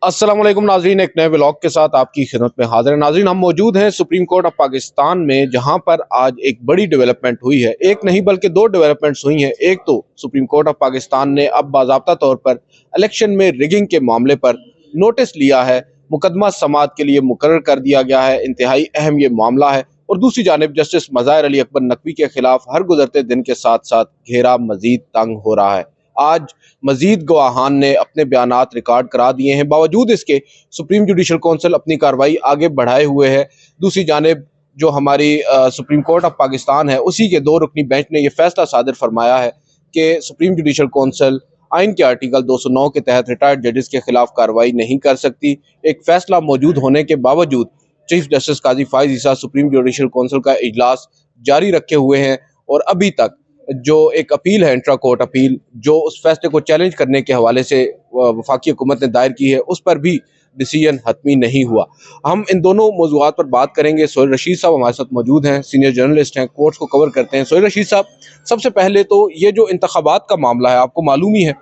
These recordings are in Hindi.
अस्सलाम वालेकुम नाजरीन, एक नए व्लॉग के साथ आपकी खिदमत में हाजिर है। नाजरीन, हम मौजूद हैं सुप्रीम कोर्ट ऑफ पाकिस्तान में, जहां पर आज एक बड़ी डेवलपमेंट हुई है। एक नहीं बल्कि दो डेवलपमेंट्स हुई हैं। एक तो सुप्रीम कोर्ट ऑफ पाकिस्तान ने अब बाज़ाब्ता तौर पर इलेक्शन में रिगिंग के मामले पर नोटिस लिया है, मुकदमा समाअत के लिए मुकर्रर कर दिया गया है। इंतहाई अहम ये मामला है। और दूसरी जानिब जस्टिस मज़ाहिर अली अकबर नकवी के खिलाफ हर गुजरते दिन के साथ साथ घेरा मजीद तंग हो रहा है। आज मजीद गवाहान ने अपने बयानात रिकॉर्ड करा दिए हैं। बावजूद इसके सुप्रीम जुडिशल कौंसिल अपनी कार्रवाई आगे बढ़ाए हुए है। दूसरी जानिब जो हमारी सुप्रीम कोर्ट ऑफ पाकिस्तान है, उसी के दो रुकनी बेंच ने यह फैसला सादिर फरमाया है कि सुप्रीम जुडिशल कौंसिल आइन के आर्टिकल 209 के तहत रिटायर्ड जजेस के खिलाफ कार्रवाई नहीं कर सकती। एक फैसला मौजूद होने के बावजूद चीफ जस्टिस काजी फाइज ईसा सुप्रीम जुडिशल कौंसिल का इजलास जारी रखे हुए हैं और अभी तक जो एक अपील है, इंट्रा कोर्ट अपील, जो उस फैसले को चैलेंज करने के हवाले से वफाकी हुकूमत ने दायर की है, उस पर भी डिसीजन हतमी नहीं हुआ। हम इन दोनों मौजूआत पर बात करेंगे। सोहेल रशीद साहब हमारे साथ मौजूद हैं, सीनियर जर्नलिस्ट हैं, कोर्ट्स को कवर करते हैं। सोहेल रशीद साहब, सबसे पहले तो ये जो इंतखाबात का मामला है, आपको मालूम ही है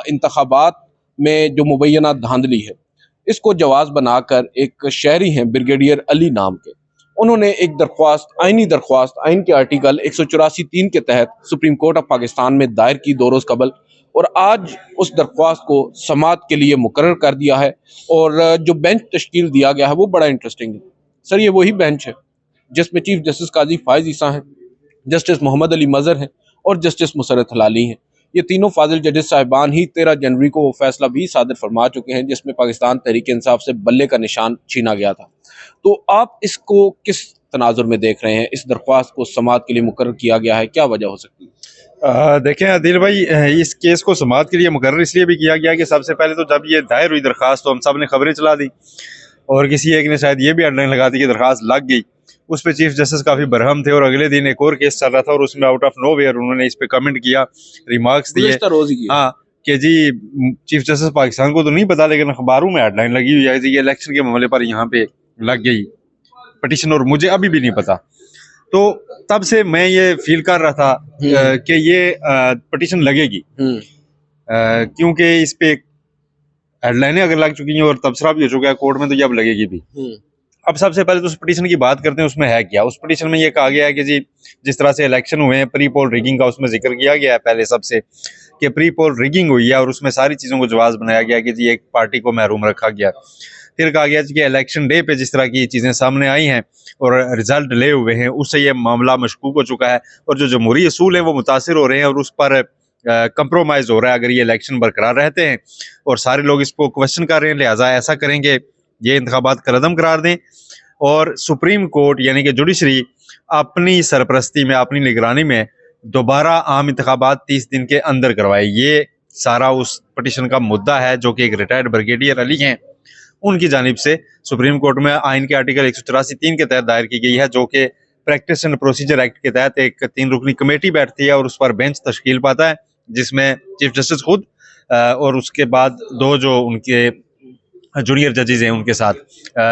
इंतखाबात में जो मुबैना धांधली है, इसको जवाज बनाकर एक शहरी हैं ब्रिगेडियर अली नाम के, उन्होंने एक दरख्वास्त, आइनी दरख्वास्त, आइन के आर्टिकल 184(3) के तहत सुप्रीम कोर्ट ऑफ पाकिस्तान में दायर की 2 रोज़ कबल, और आज उस दरख्वास्त को समाअत के लिए मुकर्रर कर दिया है। और जो बेंच तश्कील दिया गया है वो बड़ा इंटरेस्टिंग है सर। ये वही बेंच है जिसमें चीफ जस्टिस काजी फाइज ईसा हैं, जस्टिस मोहम्मद अली मज़हर हैं और जस्टिस मुसर्रत हलाली हैं। ये तीनों फाजिल जजेस साहिबान ही 13 जनवरी को वो फैसला भी सादिर फरमा चुके हैं जिसमें पाकिस्तान तहरीक इंसाफ से बल्ले का निशान छीना गया था। तो आप इसको किस तनाजुर में देख रहे हैं? इस दरख्वास्त को समाअत के लिए मुकर्रर किया गया है, क्या वजह हो सकती है? देखें आदिल भाई, इस केस को समाअत के लिए मुकर्रर इसलिए भी किया गया कि सबसे पहले तो जब ये दायर हुई दरख्वास्त तो हम सब ने खबरें चला दी और किसी एक ने शायद ये भी हेडलाइन लगा दी कि दरख्वास्त लग गई। उस पर चीफ जस्टिस काफ़ी बरहम थे और अगले दिन एक और केस चल रहा था और उसमें आउट ऑफ नो वेयर उन्होंने इस पर कमेंट किया, रिमार्क्स दिए। हाँ कि जी चीफ जस्टिस पाकिस्तान को तो नहीं पता, लेकिन अखबारों में हेडलाइन लगी हुई है जी ये इलेक्शन के मामले पर यहाँ पे लग गई पटिशन और मुझे अभी भी नहीं पता। तो तब से मैं ये फील कर रहा था कि ये पटिशन लगेगी, क्योंकि इस पे हेडलाइनें अगर लग चुकी हैं और तबसरा भी हो चुका है कोर्ट में, तो ये अब लगेगी भी। अब सबसे पहले तो उस पटिशन की बात करते हैं, उसमें है क्या। उस पटिशन में ये कहा गया है कि जी जिस तरह से इलेक्शन हुए हैं, प्री पोल रिगिंग का उसमें जिक्र किया गया है पहले सबसे कि प्री पोल रिगिंग हुई है और उसमें सारी चीज़ों को जवाब बनाया गया कि जी एक पार्टी को महरूम रखा गया। फिर कहा गया कि इलेक्शन डे पे जिस तरह की चीज़ें सामने आई हैं और रिजल्ट डिले हुए हैं, उससे ये मामला मशकूक हो चुका है और जो जमहूरी असूल हैं वो मुतासिर हो रहे हैं और उस पर कंप्रोमाइज़ हो रहा है अगर ये इलेक्शन बरकरार रहते हैं। और सारे लोग इसको क्वेश्चन कर रहे हैं, लिहाजा ऐसा करेंगे ये इंतखाबात कलअदम करार दें और सुप्रीम कोर्ट यानी कि जुडिशरी अपनी सरपरस्ती में, अपनी निगरानी में दोबारा आम इंतखाबात 30 दिन के अंदर करवाए। ये सारा उस पटिशन का मुद्दा है जो कि एक रिटायर्ड ब्रिगेडियर अली हैं उनकी जानिब से सुप्रीम कोर्ट में आइन के आर्टिकल 184(3) के तहत दायर की गई है, जो कि प्रैक्टिस एंड प्रोसीजर एक्ट के तहत एक 3 रुकनी कमेटी बैठती है और उस पर बेंच तश्कील पाता है जिसमें चीफ जस्टिस खुद और उसके बाद 2 जो उनके जूनियर जजेज हैं उनके साथ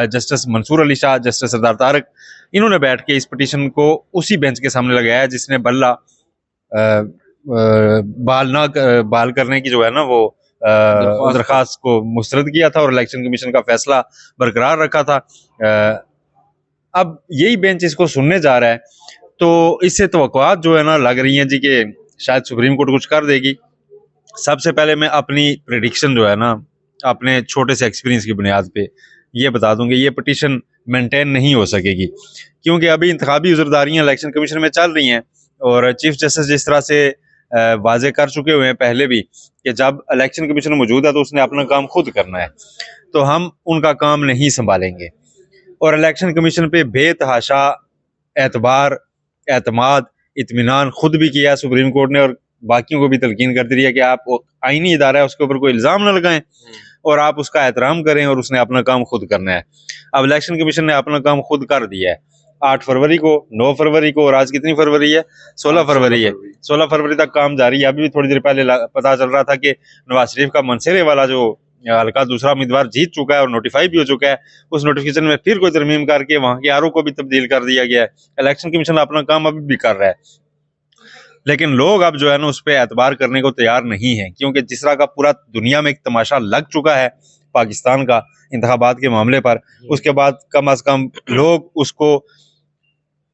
जस्टिस मंसूर अली शाह, जस्टिस सरदार तारक, इन्होंने बैठ के इस पिटीशन को उसी बेंच के सामने लगाया है जिसने बल्ला बाल करने की जो है ना वो दरख्वास्त को मुस्तरद किया था और इलेक्शन कमीशन का फैसला बरकरार रखा था। अब यही बेंच इसको सुनने जा रहा है, तो इससे तवक्कुआत जो है ना लग रही हैं जी कि शायद सुप्रीम कोर्ट कुछ कर देगी। सबसे पहले मैं अपनी प्रेडिक्शन जो है ना अपने छोटे से एक्सपीरियंस की बुनियाद पे ये बता दूंगी, ये पटिशन मेंटेन नहीं हो सकेगी क्योंकि अभी इंतखाबी उज़रदारियाँ इलेक्शन कमीशन में चल रही हैं और चीफ जस्टिस जिस तरह से वाजे कर चुके हुए हैं पहले भी कि जब इलेक्शन कमीशन मौजूद है तो उसने अपना काम खुद करना है, तो हम उनका काम नहीं संभालेंगे। और इलेक्शन कमीशन पे बेतहाशा एतबार, एतमाद, इत्मीनान खुद भी किया सुप्रीम कोर्ट ने और बाकियों को भी तलकीन करती रही है कि आप आईनी इदारा है उसके ऊपर कोई इल्ज़ाम न लगाएं और आप उसका एहतराम करें और उसने अपना काम खुद करना है। अब इलेक्शन कमीशन ने अपना काम खुद कर दिया है 8 फरवरी को, 9 फरवरी को और आज कितनी फरवरी है? 16 फरवरी है। 16 फरवरी तक काम जारी है। अभी भी थोड़ी देर पहले पता चल रहा था कि नवाज शरीफ का मनसेरे वाला जो हल्का दूसरा उम्मीदवार जीत चुका है और नोटिफाई भी हो चुका है, उस नोटिफिकेशन में फिर कोई तरमीम करके वहां के आरओ को भी तब्दील कर दिया गया है। इलेक्शन कमीशन अपना काम अभी भी कर रहा है, लेकिन लोग अब जो है ना उस पर एतबार करने को तैयार नहीं है क्योंकि जिस तरह का पूरा दुनिया में एक तमाशा लग चुका है पाकिस्तान का इंतखाबात के मामले पर, उसके बाद कम अज कम लोग उसको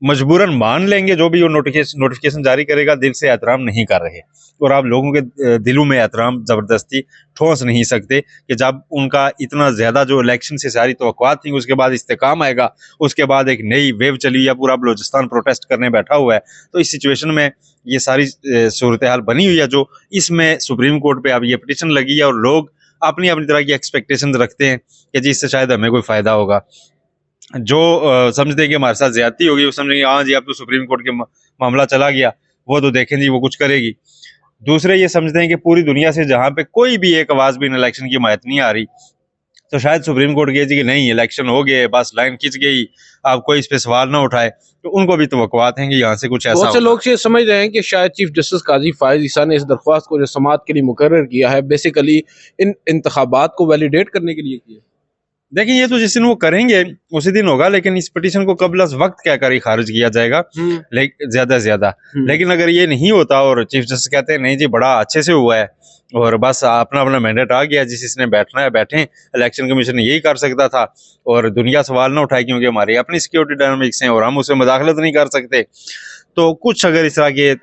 मजबूरन मान लेंगे, जो भी वो नोटिफिकेशन जारी करेगा दिल से एहतराम नहीं कर रहे, और आप लोगों के दिलों में एहतराम जबरदस्ती ठोस नहीं सकते कि जब उनका इतना ज्यादा जो इलेक्शन से सारी तवक्कुआत थी, उसके बाद इस्तेकाम आएगा, उसके बाद एक नई वेव चली या पूरा बलोचिस्तान प्रोटेस्ट करने बैठा हुआ है। तो इस सिचुएशन में ये सारी सूरत हाल बनी हुई है, जो इसमें सुप्रीम कोर्ट पे अब ये पिटीशन लगी है, और लोग अपनी अपनी तरह की एक्सपेक्टेशन रखते हैं कि जी इससे शायद हमें कोई फायदा होगा। जो समझते हैं कि हमारे साथ ज्यादती होगी, वो समझेंगे हाँ जी अब तो सुप्रीम कोर्ट के मामला चला गया, वो तो देखें जी वो कुछ करेगी। दूसरे ये समझते हैं कि पूरी दुनिया से जहां पे कोई भी एक आवाज भी इन इलेक्शन की हिमायत नहीं आ रही, तो शायद सुप्रीम कोर्ट कहे जी कि नहीं इलेक्शन हो गए, बस लाइन खिंच गई, अब कोई इस पे सवाल ना उठाए, तो उनको भी तवक्कुआत हैं कि यहाँ से कुछ ऐसा बहुत से लोग ये समझ रहे हैं कि शायद चीफ जस्टिस काजी फायज ईसा ने इस दरख्वास्त को जो समाअत के लिए मुकर्रर किया है, बेसिकली इन इंतखाबात को वैलिडेट करने के लिए किया। देखिए ये तो जिस दिन वो करेंगे उसी दिन होगा, लेकिन इस पिटीशन को कबल अज़ वक्त कहकर ही खारिज किया जाएगा, ज्यादा से ज्यादा। लेकिन अगर ये नहीं होता और चीफ जस्टिस कहते हैं नहीं जी बड़ा अच्छे से हुआ है और बस अपना अपना मैंडेट आ गया, जिसने बैठना है बैठे, इलेक्शन कमीशन यही कर सकता था और दुनिया सवाल ना उठाए क्योंकि हमारी अपनी सिक्योरिटी डायनामिक्स हैं और हम उसमें मुदाखलत नहीं कर सकते, तो कुछ अगर इस तरह के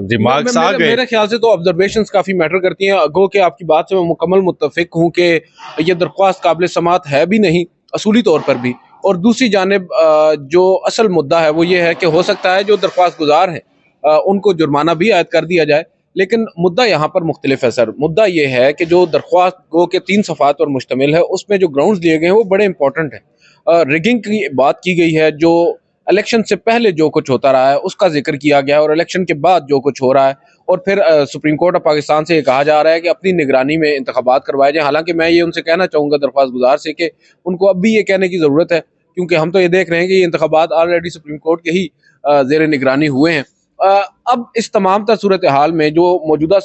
रिमार्क्स आ गए। मेरे ख्याल से तो ऑब्जर्वेशंस काफी मैटर करती हैं। गो कि आपकी बात से मैं मुकम्मल मुत्तफिक हूँ कि ये दरख्वास्त काबिल समाअत है भी नहीं असूली तौर पर भी, और दूसरी जानिब जो असल मुद्दा है वो ये है कि हो सकता है जो दरख्वास्त गुजार हैं उनको जुर्माना भी आयद कर दिया जाए, लेकिन मुद्दा यहाँ पर मुख्तलिफ है सर। मुद्दा ये है कि जो दरख्वास्त गो के 3 सफ़ात पर मुश्तमिल है, उसमें जो ग्राउंड्स लिए गए हैं वो बड़े इंपॉर्टेंट हैं। रिगिंग की बात की गई है, जो इलेक्शन से पहले जो कुछ होता रहा है उसका जिक्र किया गया है, और इलेक्शन के बाद जो कुछ हो रहा है, और फिर सुप्रीम कोर्ट ऑफ पाकिस्तान से ये कहा जा रहा है कि अपनी निगरानी में इंतखाबात करवाए जाए। हालांकि मैं ये उनसे कहना चाहूँगा दरख्वास्त गुजार से कि उनको अब भी ये कहने की ज़रूरत है, क्योंकि हम तो ये देख रहे हैं कि ये इंतखाबात ऑलरेडी सुप्रीम कोर्ट के ही ज़ेर निगरानी हुए हैं। अब इस तमाम तर सूरत हाल में जो मौजूदा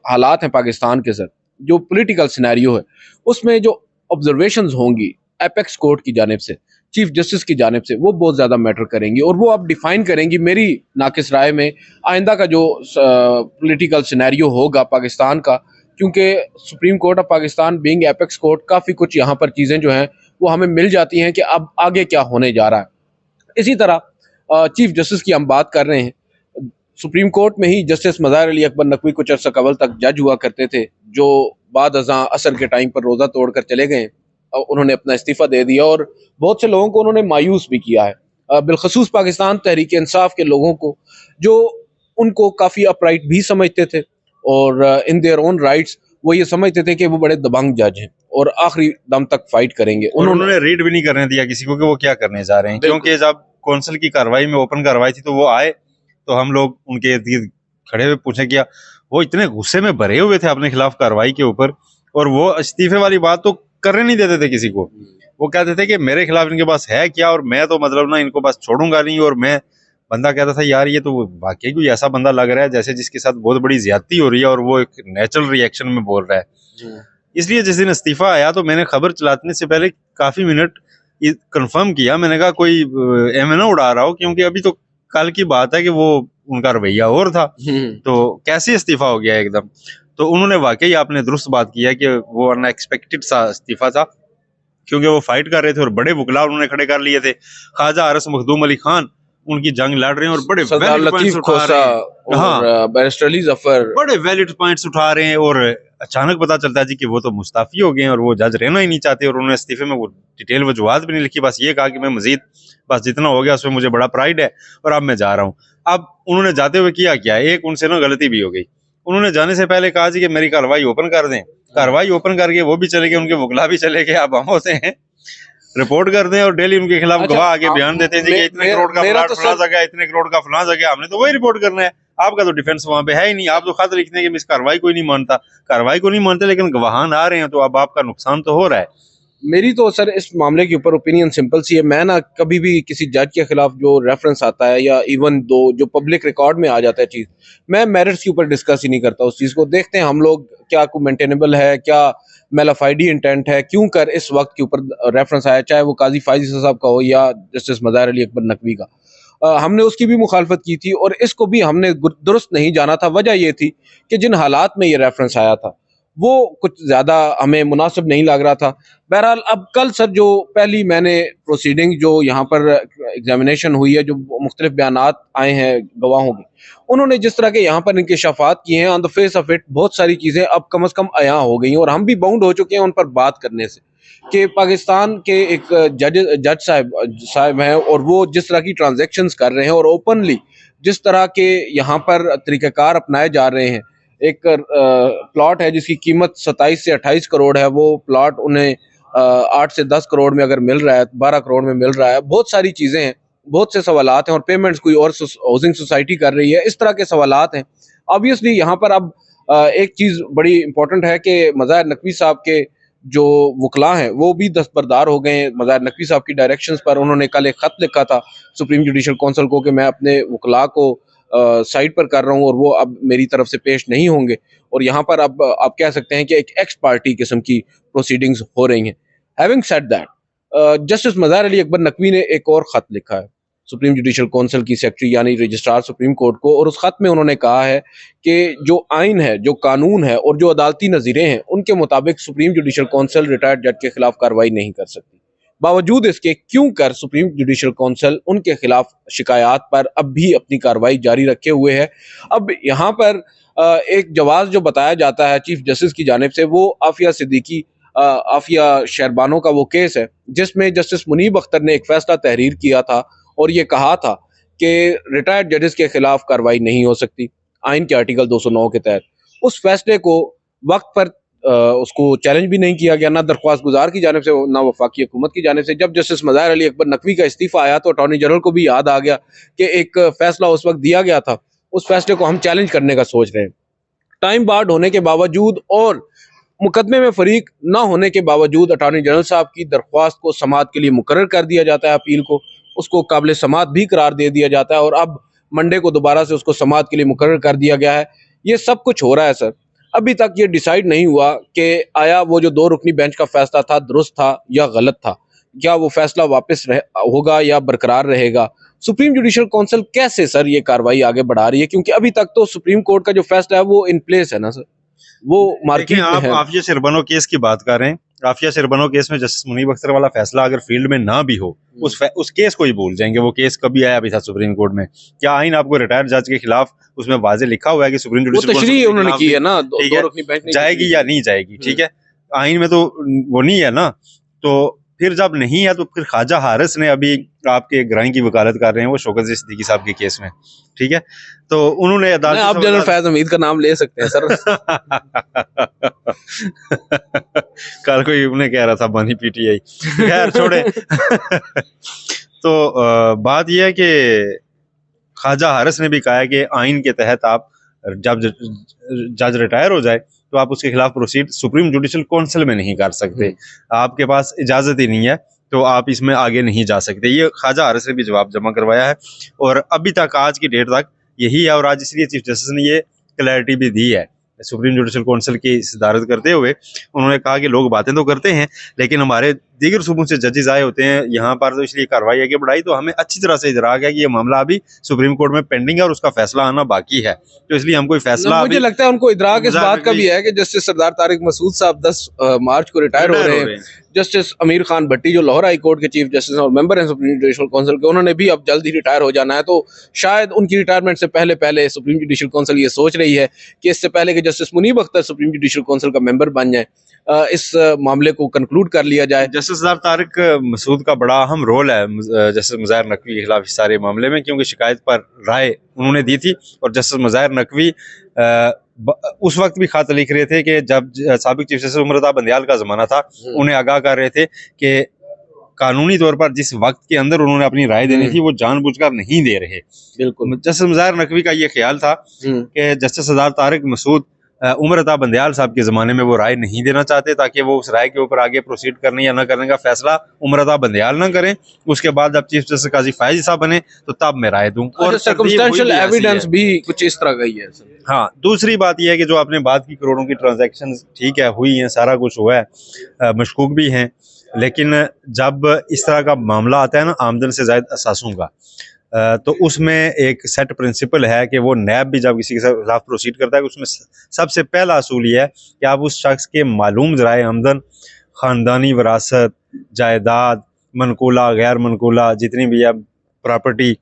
हालात हैं पाकिस्तान के सर, जो पोलिटिकल सिनेरियो है, उसमें जो ऑब्जर्वेशंस होंगी एपेक्स कोर्ट की जानिब से, चीफ जस्टिस की जानिब से, वो बहुत ज़्यादा मैटर करेंगी, और वो अब डिफाइन करेंगी मेरी नाकिस राय में आइंदा का जो पॉलिटिकल सिनेरियो होगा पाकिस्तान का। क्योंकि supreme court of Pakistan being apex court, काफ़ी कुछ यहाँ पर चीज़ें जो हैं वो हमें मिल जाती हैं कि अब आगे क्या होने जा रहा है। इसी तरह चीफ जस्टिस की हम बात कर रहे हैं, सुप्रीम कोर्ट में ही जस्टिस मज़ाहिर अली अकबर नकवी कुछ अर्सा कबल तक जज हुआ करते थे, जो बाद अज़ां असर के टाइम पर रोज़ा तोड़कर चले गए, उन्होंने अपना इस्तीफ़ा दे दिया, और बहुत से लोगों को उन्होंने मायूस भी किया है, बिलखसूस पाकिस्तान तहरीक इंसाफ के लोगों को, जो उनको काफ़ी अपराइट भी समझते थे, और इन देयर ओन राइट्स वो ये समझते थे कि वो बड़े दबंग जज हैं और आखिरी दम तक फाइट करेंगे। उन्होंने रीड भी नहीं करने दिया किसी को कि वो क्या करने जा रहे हैं, क्योंकि जब कौंसिल की कार्रवाई में ओपन कार्रवाई थी तो वो आए, तो हम लोग उनके इर्द गिर्द खड़े हुए पूछे क्या, वो इतने गुस्से में भरे हुए थे अपने खिलाफ कार्रवाई के ऊपर, और वो इस्तीफे वाली बात तो करने नहीं देते थे किसी को। वो कहते थे कि मेरे खिलाफ इनके पास है क्या, और मैं तो मतलब ना इनको बस छोड़ूंगा नहीं। और मैं बंदा कहता था यार ये तो वाकई कोई ऐसा बंदा लग रहा है जैसे जिसके साथ बहुत बड़ी ज्यादती हो रही है और वो एक नेचुरल रिएक्शन में बोल रहा है। इसलिए जिस दिन इस्तीफा आया तो मैंने खबर चलाने से पहले काफी मिनट कंफर्म किया, मैंने कहा कोई एमएनओ उड़ा रहा हो, क्योंकि अभी तो कल की बात है कि वो उनका रवैया और था, तो कैसे इस्तीफा हो गया एकदम। तो उन्होंने वाकई आपने दुरुस्त बात किया कि वो अनएक्सपेक्टेड सा इस्तीफा था, क्योंकि वो फाइट कर रहे थे और बड़े वकला उन्होंने खड़े कर लिए थे। ख्वाजा आरस मखदूम अली खान उनकी जंग लड़ रहे हैं और बड़े वैलिड पॉइंट्स उठा रहे हैं, हाँ बैरिस्टर अली जफर बड़े वैलिड पॉइंट्स उठा रहे हैं, और अचानक पता चलता है जी कि वो तो मुस्ताफी हो गए हैं और वो जज रहना ही नहीं चाहते, और उन्होंने इस्तीफे में वो डिटेल वजूहात भी नहीं लिखी, बस ये कहा कि मैं मजीद बस जितना हो गया उसमें मुझे बड़ा प्राइड है और अब मैं जा रहा हूँ। अब उन्होंने जाते हुए किया क्या, एक उनसे ना गलती भी हो गई, उन्होंने जाने से पहले कहा जी कि मेरी कार्रवाई ओपन कर दें, कार्रवाई ओपन करके वो भी चले गए, उनके वकला भी चले गए, अब हम होते हैं रिपोर्ट कर दें और डेली उनके खिलाफ गवाह आगे बयान देते हैं जी कि इतने करोड़ का प्लाट फलां जगह, इतने करोड़ का फलां जगह, हमने तो वही रिपोर्ट करना है, आपका तो डिफेंस वहां पे है ही नहीं, आप तो खत लिखते हैं कि मैं इस कार्रवाई को ही नहीं मानता, कार्रवाई को नहीं मानते, लेकिन गवाहान आ रहे हैं तो अब आपका नुकसान तो हो रहा है। मेरी तो सर इस मामले के ऊपर ओपिनियन सिंपल सी है, मैं ना कभी भी किसी जज के खिलाफ जो रेफरेंस आता है या इवन दो जो पब्लिक रिकॉर्ड में आ जाता है चीज़, मैं मेरिट्स के ऊपर डिस्कस ही नहीं करता उस चीज़ को। देखते हैं हम लोग क्या को मेंटेनेबल है, क्या मेलाफाइडी इंटेंट है, क्यों कर इस वक्त के ऊपर रेफरेंस आया, चाहे वो काजी फायज साहब का हो या जस्टिस मज़ाहिर अली अकबर नकवी का। हमने उसकी भी मुखालफत की थी और इसको भी हमने दुरुस्त नहीं जाना था। वजह यह थी कि जिन हालात में ये रेफरेंस आया था वो कुछ ज़्यादा हमें मुनासिब नहीं लग रहा था। बहरहाल अब कल सर जो पहली मैंने प्रोसीडिंग जो यहाँ पर एग्जामिनेशन हुई है, जो मुख्तलिफ बयानात आए हैं गवाहों के, उन्होंने जिस तरह के यहाँ पर इंकशाफात किए हैं, on the face of it बहुत सारी चीज़ें अब कम अज़ कम अया हो गई हैं और हम भी बाउंड हो चुके हैं उन पर बात करने से, कि पाकिस्तान के एक जज साहब हैं और वो जिस तरह की ट्रांजैक्शंस कर रहे हैं और ओपनली जिस तरह के यहाँ पर तरीक़ाकार अपनाए जा रहे हैं। एक प्लॉट है जिसकी कीमत 27 से 28 करोड़ है, वो प्लॉट उन्हें 8 से 10 करोड़ में अगर मिल रहा है, 12 करोड़ में मिल रहा है। बहुत सारी चीज़ें हैं, बहुत से सवालात हैं और पेमेंट्स कोई और हाउसिंग सोसाइटी कर रही है, इस तरह के सवालात हैं। ऑब्वियसली यहाँ पर अब एक चीज़ बड़ी इंपॉर्टेंट है कि मज़ाहिर नकवी साहब के जो वकला हैं वो भी दस्तबरदार हो गए हैं मज़ाहिर नकवी साहब की डायरेक्शंस पर। उन्होंने कल एक ख़त लिखा था सुप्रीम जुडिशल कौंसिल को कि मैं अपने वकला को साइड पर कर रहा हूँ और वो अब मेरी तरफ से पेश नहीं होंगे, और यहाँ पर अब आप कह सकते हैं कि एक एक्स पार्टी किस्म की प्रोसीडिंग्स हो रही हैं। Having said that, justice Mazahir Ali Akbar Naqvi ने एक और ख़त लिखा है सुप्रीम जुडिशल कौंसिल की सेक्रेटरी यानी रजिस्ट्रार सुप्रीम कोर्ट को, और उस ख़त में उन्होंने कहा है कि जो आइन है, जो कानून है और जो अदालती नज़ीरें हैं, उनके मुताबिक सुप्रीम जुडिशल कौंसिल रिटायर्ड जज के खिलाफ कार्रवाई नहीं कर सकती। बावजूद इसके क्यों कर सुप्रीम जुडिशल कौंसिल उनके खिलाफ शिकायत पर अब भी अपनी कार्रवाई जारी रखे हुए है। अब यहाँ पर एक जवाब जो बताया जाता है चीफ जस्टिस की जानिब से, वो आफिया सिद्दीकी आफिया शहरबानो का वो केस है जिसमें जस्टिस मुनीब अख्तर ने एक फैसला तहरीर किया था और ये कहा था कि रिटायर्ड जजेस के खिलाफ कार्रवाई नहीं हो सकती आइन के आर्टिकल 209 के तहत। उस फैसले को वक्त पर उसको चैलेंज भी नहीं किया गया, ना दरख्वास्त गुजार की जानिब से, ना वफाकी हुकूमत की जानिब से। जब जस्टिस मज़ाहिर अली अकबर नकवी का इस्तीफ़ा आया तो अटॉर्नी जनरल को भी याद आ गया कि एक फैसला उस वक्त दिया गया था, उस फैसले को हम चैलेंज करने का सोच रहे हैं। टाइम बार्ड होने के बावजूद और मुकदमे में फरीक ना होने के बावजूद अटॉर्नी जनरल साहब की दरख्वास्त को समाअत के लिए मुकर्रर कर दिया जाता है, अपील को उसको काबिल समाअत भी करार दे दिया जाता है और अब मंडे को दोबारा से उसको समाअत के लिए मुकर्रर कर दिया गया है। ये सब कुछ हो रहा है सर। अभी तक ये डिसाइड नहीं हुआ कि आया वो जो 2 रुकनी बेंच का फैसला था दुरुस्त था या गलत था, क्या वो फैसला वापस होगा या बरकरार रहेगा। सुप्रीम जुडिशल कौंसिल कैसे सर ये कार्रवाई आगे बढ़ा रही है, क्योंकि अभी तक तो सुप्रीम कोर्ट का जो फैसला है वो इन प्लेस है ना सर, वो मार्केट में आप है। आफिया शहरबानो केस की बात कर रहे हैं। आफिया शहरबानो केस में जस्टिस मुनीब अख्तर वाला फैसला अगर फील्ड में ना भी हो, उस केस को ही भूल जाएंगे। वो केस कभी आया भी था सुप्रीम कोर्ट में? क्या आइन आपको रिटायर्ड जज के खिलाफ उसमें वाजे लिखा हुआ है कि सुप्रीम जुडिशल तशरीह उन्होंने की है ना, जाएगी या नहीं जाएगी? ठीक है, आइन में तो वो नहीं है ना। तो फिर जब नहीं है तो फिर ख्वाजा हारिस ने अभी आपके ग्राइन की वकालत कर रहे हैं वो शौकत सिद्दीकी साहब के केस में, ठीक है। तो उन्होंने अदालत, आप जनरल फैज हमीद का नाम ले सकते हैं सर। कल कोई उन्हें कह रहा था बनी पीटीआई, खैर छोड़े। तो बात यह है कि ख्वाजा हारिस ने भी कहा है कि आइन के तहत आप जब जज रिटायर हो जाए तो आप उसके खिलाफ प्रोसीड सुप्रीम जुडिशल कौंसिल में नहीं कर सकते, आपके पास इजाजत ही नहीं है, तो आप इसमें आगे नहीं जा सकते। ये ख्वाजा हारिस ने भी जवाब जमा करवाया है और अभी तक आज की डेट तक यही है। और आज इसलिए चीफ जस्टिस ने ये क्लैरिटी भी दी है सुप्रीम जुडिशल कौंसिल की सदारत करते हुए। उन्होंने कहा कि लोग बातें तो करते हैं लेकिन हमारे दीगर सूबों से जजेस आए होते हैं यहाँ पर, तो इसलिए कार्रवाई आगे बढ़ाई। तो हमें अच्छी तरह से इदराक है कि ये मामला अभी सुप्रीम कोर्ट में पेंडिंग है और उसका फैसला आना बाकी है, तो इसलिए हम कोई फैसला, मुझे लगता है उनको इदराक इस बात का भी है कि जस्टिस सरदार तारिक मसूद साहब 10 मार्च को रिटायर हो रहे हैं। जस्टिस अमीर खान भट्टी जो लाहौर हाई कोर्ट के चीफ जस्टिस और मेंबर हैं सुप्रीम जुडिशल कौंसिल के, उन्होंने भी अब जल्द ही रिटायर हो जाना है। तो शायद उनकी रिटायरमेंट से पहले पहले सुप्रीम जुडिशल कौंसिल ये सोच रही है कि इससे पहले कि justice Munib Akhtar supreme judicial council का मेंबर बन जाए, इस मामले को कंक्लूड कर लिया जाए। जस्टिस सरदार तारिक मसूद का बड़ा अहम रोल है जस्टिस मुज़ाहिर नकवी के खिलाफ इस सारे मामले में, क्योंकि शिकायत पर राय उन्होंने दी थी और जस्टिस मुज़ाहिर नकवी उस वक्त भी खत लिख रहे थे कि जब साबिक चीफ जस्टिस उमर अता बंदियाल का जमाना था, उन्हें आगाह कर रहे थे कि कानूनी तौर पर जिस वक्त के अंदर उन्होंने अपनी राय देनी थी वो जानबूझकर नहीं दे रहे। बिल्कुल जस्टिस मुज़ाहिर नकवी का ये ख्याल था कि जस्टिस सरदार तारिक मसूद उमर अता बंदियाल साहब के ज़माने में वो राय नहीं देना चाहते ताकि वो उस राय के ऊपर आगे प्रोसीड करने या न करने का फैसला उमर अता बंदियाल ना करें। उसके बाद जब चीफ जस्टिस काजी फायजी साहब बने तो तब मैं राय दूं। और सर्कमस्टेंशियल एविडेंस भी कुछ इस तरह का ही है। हाँ, दूसरी बात यह है कि जो आपने बात की करोड़ों की ट्रांजैक्शन, ठीक है, हुई हैं, सारा कुछ हुआ है, मशकूक भी हैं, लेकिन जब इस तरह का मामला आता है ना आमदन से ज़ायद असासों का, तो उसमें एक सेट प्रिंसिपल है कि वो नैब भी जब किसी के खिलाफ प्रोसीड करता है उसमें सबसे पहला असूल ये है कि आप उस शख्स के मालूम ज़राए आमदन, ख़ानदानी विरासत, जायदाद, मनकूला गैर मनकूला जितनी भी है प्रॉपर्टी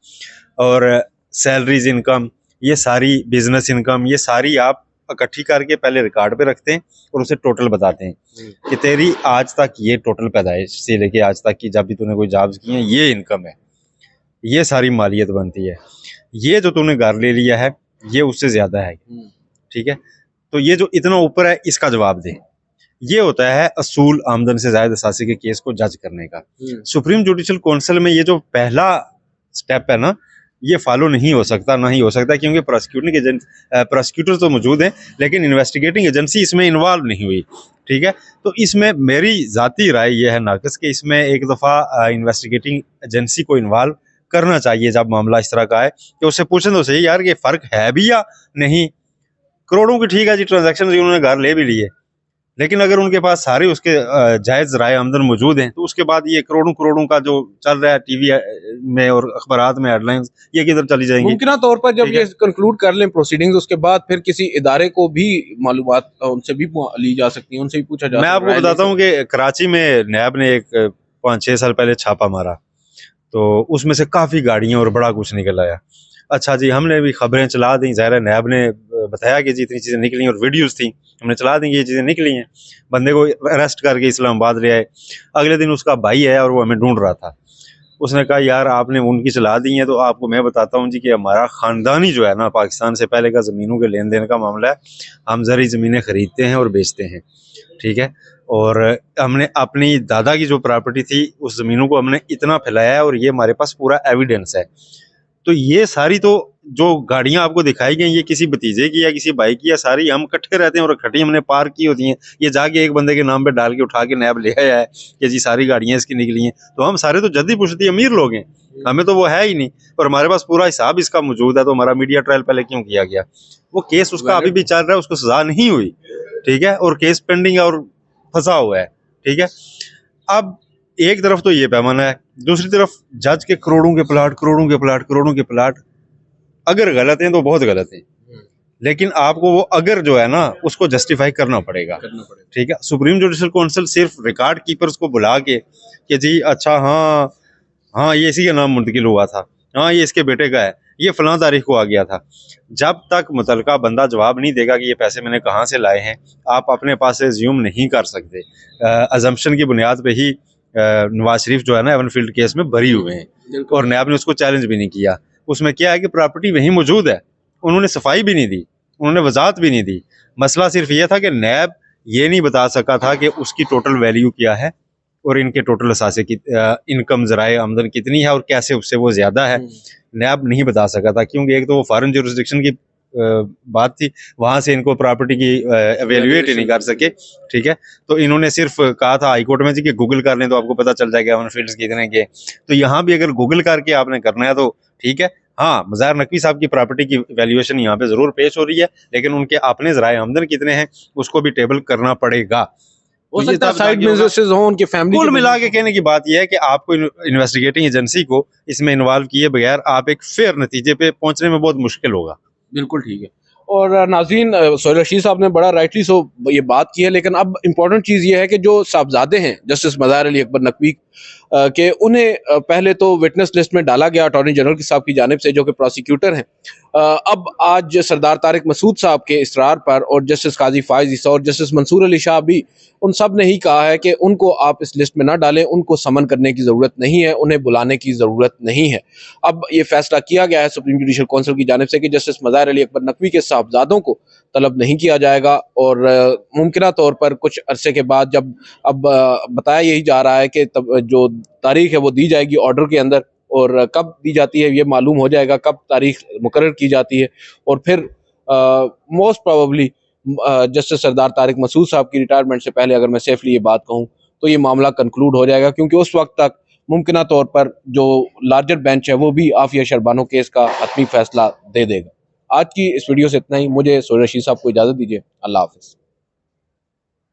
और सैलरीज इनकम, ये सारी बिजनेस इनकम, ये सारी आप इकट्ठी करके पहले रिकॉर्ड पे रखते हैं और उसे टोटल बताते हैं कि तेरी आज तक ये टोटल पैदाइश से लेके आज तक की जब भी तूने कोई जॉब्स की हैं ये इनकम है, ये सारी मालियत बनती है। ये जो तूने घर ले लिया है ये उससे ज़्यादा है, ठीक है। तो ये जो इतना ऊपर है इसका जवाब दे। ये होता है असूल आमदन से ज़ायद असासी के केस को जज करने का। सुप्रीम जुडिशल काउंसिल में ये जो पहला स्टेप है ना, ये फॉलो नहीं हो सकता, ना ही हो सकता, क्योंकि प्रोसिक्यूटर तो मौजूद हैं लेकिन इन्वेस्टिगेटिंग एजेंसी इसमें इन्वॉल्व नहीं हुई, ठीक है। तो इसमें मेरी ज़ाती राय ये है नाक़िस कि इसमें एक दफ़ा इन्वेस्टिगेटिंग एजेंसी को इन्वॉल्व करना चाहिए जब मामला इस तरह का है, कि उससे पूछें तो सही यार ये फ़र्क है भी या नहीं। करोड़ों की ठीक है जी ट्रांजैक्शन उन्होंने घर ले भी लिए, लेकिन अगर उनके पास सारे उसके जायज़ राय आमदन मौजूद हैं तो उसके बाद ये करोड़ों करोड़ों का जो चल रहा है टीवी में और अखबारात में हेडलाइंस, ये किधर चली जाएंगी। मुमकिन तौर पर जब ये कंक्लूड कर लें प्रोसीडिंग्स उसके बाद फिर किसी इदारे को भी मालूमात उनसे भी ली जा सकती है, उनसे भी पूछा जा सकता है। मैं आपको बताता हूँ कि कराची में नैब ने एक 5-6 साल पहले छापा मारा तो उसमें से काफ़ी गाड़ियाँ और बड़ा कुछ निकल आया। अच्छा जी, हमने भी खबरें चला दी, ज़ाहिर है नैब ने बताया कि जितनी चीज़ें निकली और वीडियोस थी हमने चला दी कि ये चीज़ें निकली हैं। बंदे को अरेस्ट करके इस्लामाबाद ले आए। अगले दिन उसका भाई है और वो हमें ढूंढ रहा था। उसने कहा यार आपने उनकी चला दी हैं तो आपको मैं बताता हूँ जी कि हमारा ख़ानदानी जो है ना पाकिस्तान से पहले का ज़मीनों के लेन देन का मामला है। हम ज़री ज़मीनें ख़रीदते हैं और बेचते हैं, ठीक है। और हमने अपनी दादा की जो प्रॉपर्टी थी उस ज़मीनों को हमने इतना फैलाया है और ये हमारे पास पूरा एविडेंस है। तो ये सारी तो जो गाड़ियां आपको दिखाई गई ये किसी भतीजे की या किसी भाई की या सारी हम इकट्ठे रहते हैं और इकट्ठी हमने पार्क की होती हैं। ये जाके एक बंदे के नाम पे डाल के उठा के नैब ले आया है कि जी सारी गाड़ियां इसकी निकली हैं। तो हम सारे तो जद्दी पुश्ती अमीर लोग हैं, हमें तो वो है ही नहीं और हमारे पास पूरा हिसाब इसका मौजूद है। तो हमारा मीडिया ट्रायल पहले क्यों किया गया? वो केस उसका अभी भी चल रहा है, उसको सजा नहीं हुई, ठीक है, और केस पेंडिंग है और फंसा हुआ है, ठीक है। अब एक तरफ तो ये पैमाना है, दूसरी तरफ जज के करोड़ों के प्लाट अगर गलत हैं तो बहुत गलत हैं, लेकिन आपको वो अगर जो है ना उसको जस्टिफाई करना पड़ेगा, ठीक है। सुप्रीम जुडिशल काउंसिल सिर्फ रिकॉर्ड कीपर्स को बुला के कि जी अच्छा हाँ ये इसी का नाम मुंतकिल हुआ था, हाँ ये इसके बेटे का है, ये फलां तारीख को आ गया था, जब तक मुतलका बंदा जवाब नहीं देगा कि ये पैसे मैंने कहाँ से लाए हैं, आप अपने पास से ज्यूम नहीं कर सकते। अजम्पशन की बुनियाद पे ही नवाज शरीफ जो है ना एवनफील्ड केस में बरी हुए हैं और नैब ने उसको चैलेंज भी नहीं किया। उसमें क्या है कि प्रॉपर्टी वहीं मौजूद है, उन्होंने सफाई भी नहीं दी, उन्होंने वजाहत भी नहीं दी। मसला सिर्फ ये था कि नैब ये नहीं बता सका था कि उसकी टोटल वैल्यू क्या है और इनके टोटल असासे की इनकम ज़राए आमदन कितनी है और कैसे उससे वो ज़्यादा है। नैब नहीं बता सका था क्योंकि एक तो वो फॉरेन जुरिस्डिक्शन की बात थी, वहाँ से इनको प्रॉपर्टी की एवेल्युएट ही नहीं कर सके, ठीक है। तो इन्होंने सिर्फ कहा था हाईकोर्ट में जी कि गूगल कर लें तो आपको पता चल जाएगा एवनफील्ड्स कितने के। तो यहाँ भी अगर गूगल करके आपने करना है तो ठीक है। हाँ, मज़ाहिर नकवी साहब की प्रॉपर्टी की वैल्यूएशन यहाँ पे ज़रूर पेश हो रही है, लेकिन उनके अपने ज़राए आमदन कितने हैं उसको भी टेबल करना पड़ेगा। हो सकता है साइड बिजनेसेस हो, उनकी फैमिली। कुल मिला के कहने की बात यह है कि आपको इन्वेस्टिगेटिंग एजेंसी को इसमें इन्वॉल्व किए बगैर आप एक फेयर नतीजे पे पहुंचने में बहुत मुश्किल होगा। बिल्कुल ठीक है। और नाज़रीन, सोहेल रशीद साहब ने बड़ा राइटली सो ये बात की है, लेकिन अब इम्पोर्टेंट चीज़ ये है कि जो साहबजादे हैं जस्टिस मज़ाहिर अली अकबर नकवी के, उन्हें पहले तो विटनेस लिस्ट में डाला गया अटॉर्नी जनरल साहब की जानिब से जो कि प्रोसिक्यूटर हैं। अब आज सरदार तारिक मसूद साहब के इसरार पर और जस्टिस काजी फायज ईसा और जस्टिस मंसूर अली शाह भी उन सब ने ही कहा है कि उनको आप इस लिस्ट में ना डालें, उनको समन करने की ज़रूरत नहीं है, उन्हें बुलाने की ज़रूरत नहीं है। अब ये फैसला किया गया है सुप्रीम जुडिशल काउंसिल की जानिब से कि जस्टिस मज़ाहिर अली अकबर नकवी के साहबजादों को तलब नहीं किया जाएगा और मुमकिन तौर पर कुछ अरसे के बाद जब अब बताया यही जा रहा है कि जो तारीख है वो दी जाएगी ऑर्डर के अंदर, और कब दी जाती है ये मालूम हो जाएगा, कब तारीख मुकर्रर की जाती है। और फिर मोस्ट प्रोबेबली जस्टिस सरदार तारिक मसूद साहब की रिटायरमेंट से पहले, अगर मैं सेफली ये बात कहूँ, तो ये मामला कंक्लूड हो जाएगा, क्योंकि उस वक्त तक मुमकिन तौर पर जो लार्जर बेंच है वो भी आफिया शरबानो केस का हतमी फैसला दे देगा। आज की इस वीडियो से इतना ही। मुझे सोहेल रशीद साहब को इजाज़त दीजिए। अल्लाह हाफिज़।